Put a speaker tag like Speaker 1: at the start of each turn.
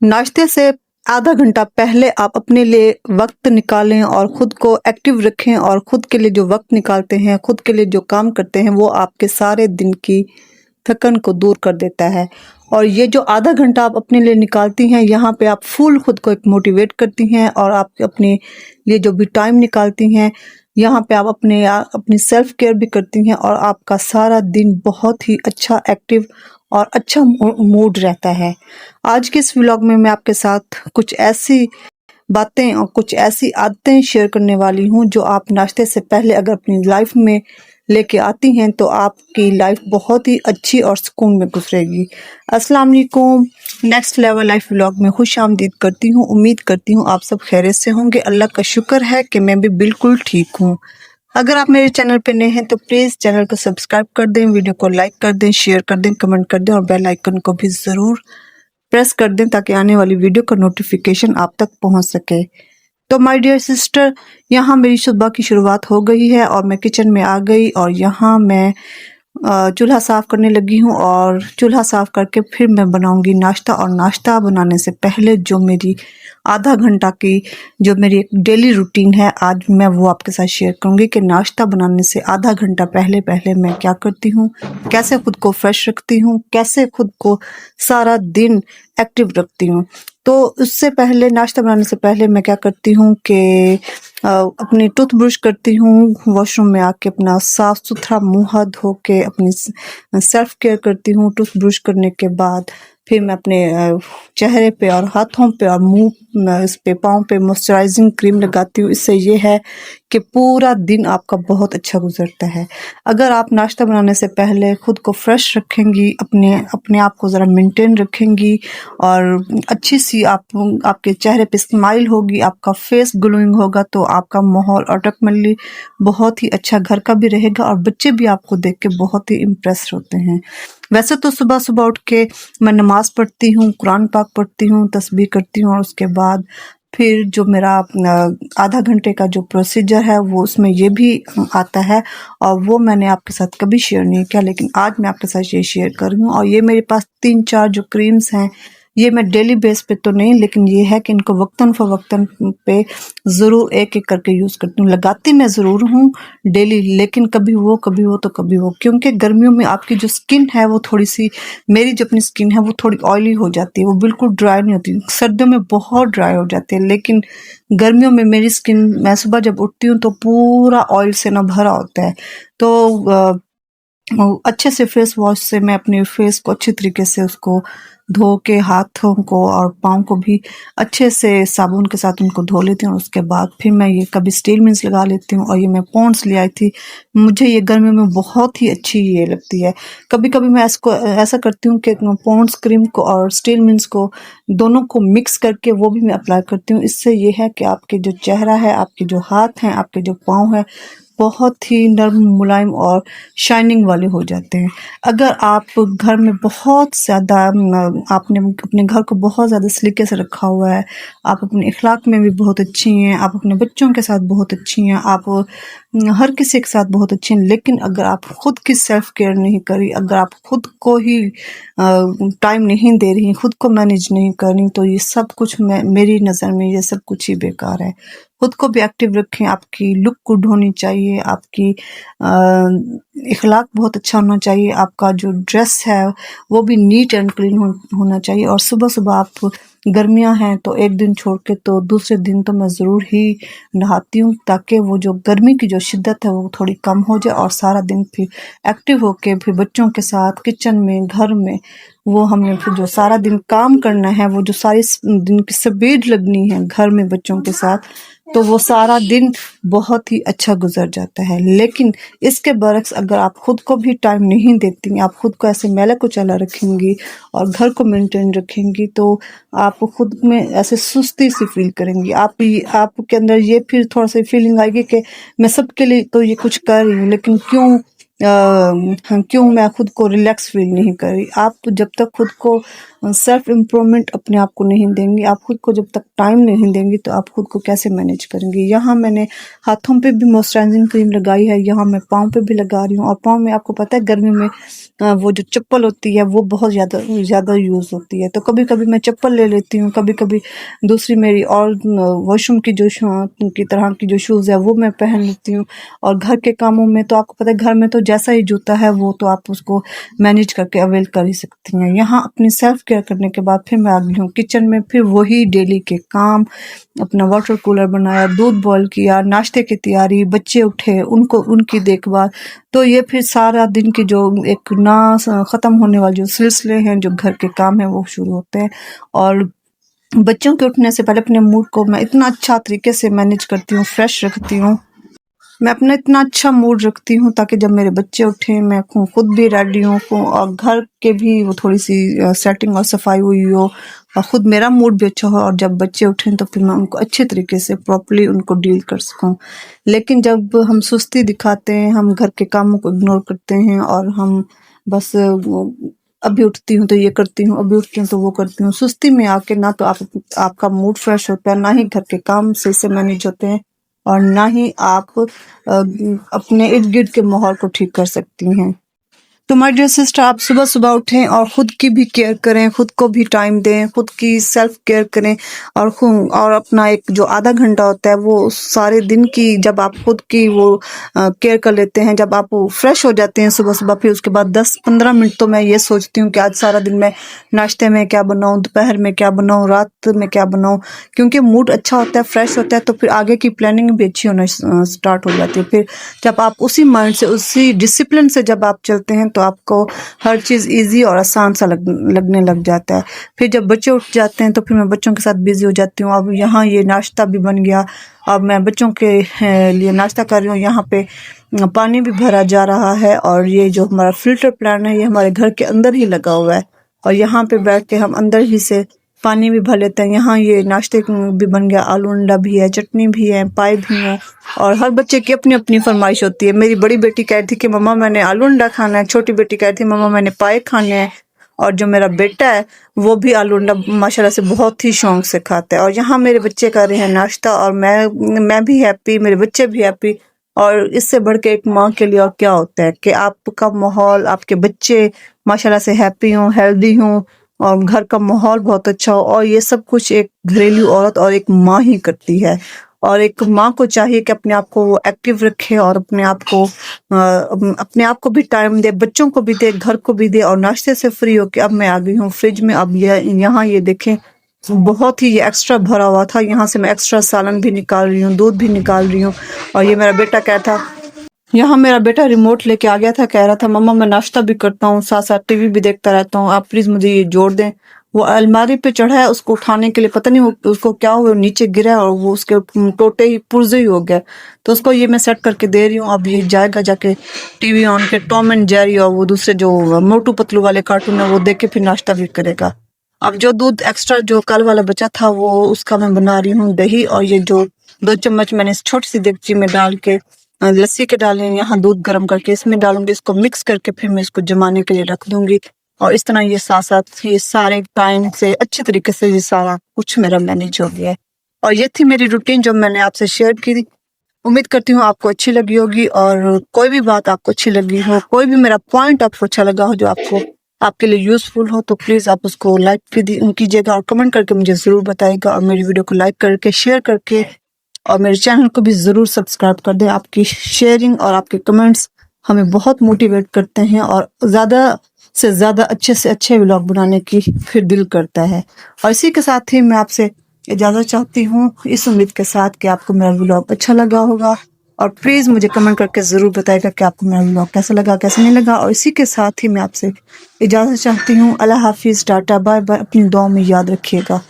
Speaker 1: नाश्ते से आधा घंटा पहले आप अपने लिए वक्त निकालें और खुद को एक्टिव रखें और खुद के लिए जो वक्त निकालते हैं, खुद के लिए जो काम करते हैं, वो आपके सारे दिन की थकन को दूर कर देता है। और ये जो आधा घंटा आप अपने लिए निकालती हैं, यहाँ पे आप फुल खुद को एक मोटिवेट करती हैं और आप अपने लिए जो भी टाइम निकालती हैं, यहाँ पे आप अपनी सेल्फ केयर भी करती हैं और आपका सारा दिन बहुत ही अच्छा एक्टिव और अच्छा मूड रहता है। आज के इस व्लॉग में मैं आपके साथ कुछ ऐसी बातें और कुछ ऐसी आदतें शेयर करने वाली हूँ जो आप नाश्ते से पहले अगर अपनी लाइफ में लेके आती हैं तो आपकी लाइफ बहुत ही अच्छी और सुकून में गुजरेगी। अस्सलाम वालेकुम। नेक्स्ट लेवल लाइफ व्लॉग में खुश आमदीद करती हूँ। उम्मीद करती हूँ आप सब खैरियत से होंगे। अल्लाह का शुक्र है कि मैं भी बिल्कुल ठीक हूँ। अगर आप मेरे चैनल पे नए हैं तो प्लीज़ चैनल को सब्सक्राइब कर दें, वीडियो को लाइक कर दें, शेयर कर दें, कमेंट कर दें और बेल आइकन को भी ज़रूर प्रेस कर दें ताकि आने वाली वीडियो का नोटिफिकेशन आप तक पहुंच सके। तो माय डियर सिस्टर, यहाँ मेरी सुबह की शुरुआत हो गई है और मैं किचन में आ गई और यहाँ मैं चूल्हा साफ़ करने लगी हूँ और चूल्हा साफ़ करके फिर मैं बनाऊंगी नाश्ता। और नाश्ता बनाने से पहले जो मेरी आधा घंटा की जो मेरी एक डेली रूटीन है, आज मैं वो आपके साथ शेयर करूँगी कि नाश्ता बनाने से आधा घंटा पहले पहले मैं क्या करती हूँ, कैसे खुद को फ्रेश रखती हूँ, कैसे खुद को सारा दिन एक्टिव रखती हूँ। तो उससे पहले नाश्ता बनाने से पहले मैं क्या करती हूँ कि अपनी टूथ ब्रश करती हूँ, वॉशरूम में आके अपना साफ़ सुथरा मुँह हाथ धो के अपनी सेल्फ केयर करती हूँ। टूथ ब्रश करने के बाद फिर मैं अपने चेहरे पे और हाथों पे और मुंह इस पे पाँव पे मॉइस्चराइजिंग क्रीम लगाती हूँ। इससे ये है कि पूरा दिन आपका बहुत अच्छा गुजरता है। अगर आप नाश्ता बनाने से पहले खुद को फ्रेश रखेंगी, अपने आप को ज़रा मेंटेन रखेंगी और अच्छी सी आपके चेहरे पे स्माइल होगी, आपका फेस ग्लोइंग होगा, तो आपका माहौल ऑटोमेटिकली बहुत ही अच्छा घर का भी रहेगा और बच्चे भी आपको देख के बहुत ही इम्प्रेस होते हैं। वैसे तो सुबह सुबह उठ के मैं नमाज़ पढ़ती हूँ, कुरान पाक पढ़ती हूँ, तस्बीह करती हूँ और उसके बाद फिर जो मेरा आधा घंटे का जो प्रोसीजर है वो उसमें ये भी आता है और वो मैंने आपके साथ कभी शेयर नहीं किया, लेकिन आज मैं आपके साथ ये शेयर कर रही हूँ। और ये मेरे पास 3-4 जो क्रीम्स हैं, ये मैं डेली बेस पे तो नहीं, लेकिन ये है कि इनको वक्तन फ़वक्तन पे ज़रूर एक-एक करके यूज़ करती हूँ। लगाती मैं ज़रूर हूँ डेली, लेकिन कभी वो तो कभी वो, क्योंकि गर्मियों में आपकी जो स्किन है वो थोड़ी-सी, मेरी जो अपनी स्किन है वो थोड़ी ऑयली हो जाती है, वो बिल्कुल ड्राई नहीं होती। सर्दियों में बहुत ड्राई हो जाती है, लेकिन गर्मियों में मेरी स्किन, मैं सुबह जब उठती हूँ तो पूरा ऑयल से ना भरा होता है। तो अच्छे से फेस वॉश से मैं अपने फेस को अच्छी तरीके से उसको धो के हाथों को और पाँव को भी अच्छे से साबुन के साथ उनको धो लेती हूँ। उसके बाद फिर मैं ये कभी स्टील मिंट्स लगा लेती हूँ और ये मैं पॉन्ड्स ले आई थी, मुझे ये गर्मियों में बहुत ही अच्छी ये लगती है। कभी कभी मैं इसको ऐसा करती हूँ कि पॉन्ड्स क्रीम को और स्टील मिंट्स को दोनों को मिक्स करके वो भी मैं अप्लाई करती हूँ। इससे ये है कि आपके जो चेहरा है, आपके जो हाथ हैं, आपके जो पाँव हैं, बहुत ही नर्म, मुलायम और शाइनिंग वाले हो जाते हैं। अगर आप घर में बहुत ज़्यादा आपने अपने घर को बहुत ज़्यादा सलीके से रखा हुआ है, आप अपने इखलाक में भी बहुत अच्छी हैं, आप अपने बच्चों के साथ बहुत अच्छी हैं, आप हर किसी के साथ बहुत अच्छी हैं, लेकिन अगर आप खुद की सेल्फ केयर नहीं करी, अगर आप खुद को ही टाइम नहीं दे रही, खुद को मैनेज नहीं कर रही, तो ये सब कुछ मेरी नज़र में ये सब कुछ ही बेकार है। खुद को भी एक्टिव रखें, आपकी लुक गुड होनी चाहिए, आपकी इखलाक बहुत अच्छा होना चाहिए, आपका जो ड्रेस है वो भी नीट एंड क्लीन होना चाहिए। और सुबह-सुबह आप, गर्मियाँ हैं तो एक दिन छोड़ के तो दूसरे दिन तो मैं ज़रूर ही नहाती हूँ, ताकि वो जो गर्मी की जो शिद्दत है वो थोड़ी कम हो जाए और सारा दिन फिर एक्टिव होके फिर बच्चों के साथ किचन में, घर में, वो हमने फिर जो सारा दिन काम करना है, वो जो सारी दिन की स्पीड लगनी है घर में बच्चों के साथ, तो वो सारा दिन बहुत ही अच्छा गुजर जाता है। लेकिन इसके बरक्स अगर आप खुद को भी टाइम नहीं देती, आप खुद को ऐसे मैला कुचैला रखेंगी और घर को मेंटेन रखेंगी, तो आप खुद में ऐसे सुस्ती सी फील करेंगी। आपके अंदर ये फिर थोड़ा सा फीलिंग आएगी कि मैं सबके लिए तो ये कुछ कर रही हूँ, लेकिन क्यों क्यों मैं खुद को रिलैक्स फील नहीं कर रही। आप जब तक खुद को सेल्फ इम्प्रूवमेंट अपने आप को नहीं देंगी, आप खुद को जब तक टाइम नहीं देंगी, तो आप खुद को कैसे मैनेज करेंगी। यहाँ मैंने हाथों पे भी मॉइस्चराइजिंग क्रीम लगाई है, यहाँ मैं पाँव पे भी लगा रही हूँ। और पाँव में आपको पता है गर्मी में वो जो चप्पल होती है वो बहुत ज़्यादा यूज़ होती है, तो कभी कभी मैं चप्पल ले लेती हूँ, कभी कभी दूसरी मेरी और वॉशरूम की जो की तरह की जो शूज़ है वो मैं पहन लेती हूँ। और घर के कामों में तो आपको पता है घर में तो जैसा ही जूता है वो तो आप उसको मैनेज करके अवेल कर ही सकती हैं। यहाँ अपनी सेल्फ केयर करने के बाद फिर मैं आ गई हूँ किचन में, फिर वही डेली के काम, अपना वाटर कूलर बनाया, दूध बॉईल किया, नाश्ते की तैयारी, बच्चे उठे उनको उनकी देखभाल। तो ये फिर सारा दिन की जो एक ना ख़त्म होने वाले जो सिलसिले हैं, जो घर के काम हैं वो शुरू होते हैं। और बच्चों के उठने से पहले अपने मूड को मैं इतना अच्छा तरीके से मैनेज करती हूँ, फ्रेश रखती हूँ। मैं अपना इतना अच्छा मूड रखती हूँ ताकि जब मेरे बच्चे उठें मैं खुद भी रेडी हूँ और घर के भी वो थोड़ी सी सेटिंग और सफाई हुई हो, और ख़ुद मेरा मूड भी अच्छा हो, और जब बच्चे उठें तो फिर मैं उनको अच्छे तरीके से प्रॉपर्ली उनको डील कर सकूँ। लेकिन जब हम सुस्ती दिखाते हैं, हम घर के कामों को इग्नोर करते हैं और हम बस अभी उठती हूँ तो ये करती हूँ, अभी उठती हूँ तो वो करती हूँ, सुस्ती में आके ना तो आपका मूड फ्रेश होता है, ना ही घर के काम सही से मैनेज होते हैं, और ना ही आप अपने इर्द गिर्द के माहौल को ठीक कर सकती हैं। तो माय डियर सिस्टर, आप सुबह सुबह उठें और ख़ुद की भी केयर करें, ख़ुद को भी टाइम दें, ख़ुद की सेल्फ केयर करें, और अपना एक जो आधा घंटा होता है वो सारे दिन की जब आप ख़ुद की वो केयर कर लेते हैं, जब आप फ्रेश हो जाते हैं सुबह सुबह, फिर उसके बाद 10-15 मिनट तो मैं ये सोचती हूँ कि आज सारा दिन मैं नाश्ते में क्या बनाऊँ, दोपहर में क्या बनाऊँ, रात में क्या बनाऊँ। क्योंकि मूड अच्छा होता है, फ्रेश होता है, तो फिर आगे की प्लानिंग भी अच्छी होना स्टार्ट हो जाती है। फिर जब आप उसी माइंड से, उसी डिसिप्लिन से जब आप चलते हैं तो आपको हर चीज़ इजी और आसान सा लगने लग जाता है। फिर जब बच्चे उठ जाते हैं तो फिर मैं बच्चों के साथ बिजी हो जाती हूँ। अब यहाँ ये नाश्ता भी बन गया, अब मैं बच्चों के लिए नाश्ता कर रही हूँ। यहाँ पे पानी भी भरा जा रहा है, और ये जो हमारा फिल्टर प्लांट है ये हमारे घर के अंदर ही लगा हुआ है, और यहाँ पे बैठ के हम अंदर ही से पानी भी भर लेते हैं। यहाँ ये नाश्ते भी बन गया, आलू अंडा भी है, चटनी भी है, पाए भी हैं, और हर बच्चे की अपनी अपनी फरमाइश होती है। मेरी बड़ी बेटी कह रही थी कि मम्मा मैंने आलू अंडा खाना है, छोटी बेटी कह रही थी मम्मा मैंने पाए खाने हैं, और जो मेरा बेटा है वो भी आलू अंडा माशाल्लाह से बहुत ही शौक से खाता है। और यहाँ मेरे बच्चे कर रहे हैं नाश्ता, और मैं भी हैप्पी, मेरे बच्चे भी हैप्पी। और इससे बढ़ के एक माँ के लिए और क्या होता है कि आपका माहौल, आपके बच्चे माशाल्लाह से हैप्पी हों, हेल्दी हों, और घर का माहौल बहुत अच्छा हो। और ये सब कुछ एक घरेलू औरत और एक माँ ही करती है। और एक माँ को चाहिए कि अपने आप को वो एक्टिव रखे, और अपने आप को भी टाइम दे, बच्चों को भी दे, घर को भी दे। और नाश्ते से फ्री होके अब मैं आ गई हूँ फ्रिज में। अब यहाँ ये देखें बहुत ही ये एक्स्ट्रा भरा हुआ था, यहाँ से मैं एक्स्ट्रा सालन भी निकाल रही हूँ, दूध भी निकाल रही हूँ। और ये मेरा बेटा क्या था, यहाँ मेरा बेटा रिमोट लेके आ गया था, कह रहा था मम्मा मैं नाश्ता भी करता हूँ साथ साथ टीवी भी देखता रहता हूँ, आप प्लीज मुझे ये जोड़ दें। वो अलमारी पे चढ़ा है, उसको उठाने के लिए पता नहीं उसको क्या हुआ, नीचे गिरा है और वो उसके टोटे ही पुर्जे ही हो गया। तो उसको ये मैं सेट करके दे रही हूँ। अब ये जाएगा जाके टीवी ऑन के टॉम एंड जेरी और वो दूसरे जो मोटू पतलू वाले कार्टून है वो देख के फिर नाश्ता भी करेगा। अब जो दूध एक्स्ट्रा जो कल वाला बचा था वो उसका मैं बना रही हूँ दही, और ये जो 2 चम्मच मैंने इस छोटी सी देगची में डाल के लस्सी के डाले, यहाँ दूध गर्म करके इसमें डालूंगी, इसको मिक्स करके फिर मैं इसको जमाने के लिए रख दूंगी। और इस तरह ये साथ साथ ये सारे टाइम से अच्छे तरीके से ये सारा कुछ मेरा मैनेज हो गया है। और ये थी मेरी रूटीन जो मैंने आपसे शेयर की थी। उम्मीद करती हूँ आपको अच्छी लगी होगी, और कोई भी बात आपको अच्छी लगी हो, कोई भी मेरा पॉइंट आपको अच्छा लगा हो जो आपको आपके लिए यूजफुल हो, तो प्लीज आप उसको लाइक कीजिएगा और कमेंट करके मुझे जरूर बताइएगा। और मेरी वीडियो को लाइक करके, शेयर करके, और मेरे चैनल को भी ज़रूर सब्सक्राइब कर दें। आपकी शेयरिंग और आपके कमेंट्स हमें बहुत मोटिवेट करते हैं, और ज़्यादा से ज़्यादा अच्छे से अच्छे व्लॉग बनाने की फिर दिल करता है। और इसी के साथ ही मैं आपसे इजाज़त चाहती हूँ, इस उम्मीद के साथ कि आपको मेरा व्लॉग अच्छा लगा होगा। और प्लीज़ मुझे कमेंट करके ज़रूर बताइएगा कि आपको मेरा व्लॉग कैसा लगा, कैसा नहीं लगा। और इसी के साथ ही मैं आपसे इजाज़त चाहती हूँ। अल्लाह हाफिज़, टाटा, बाय बाय। अपनी दुआ में याद रखिएगा।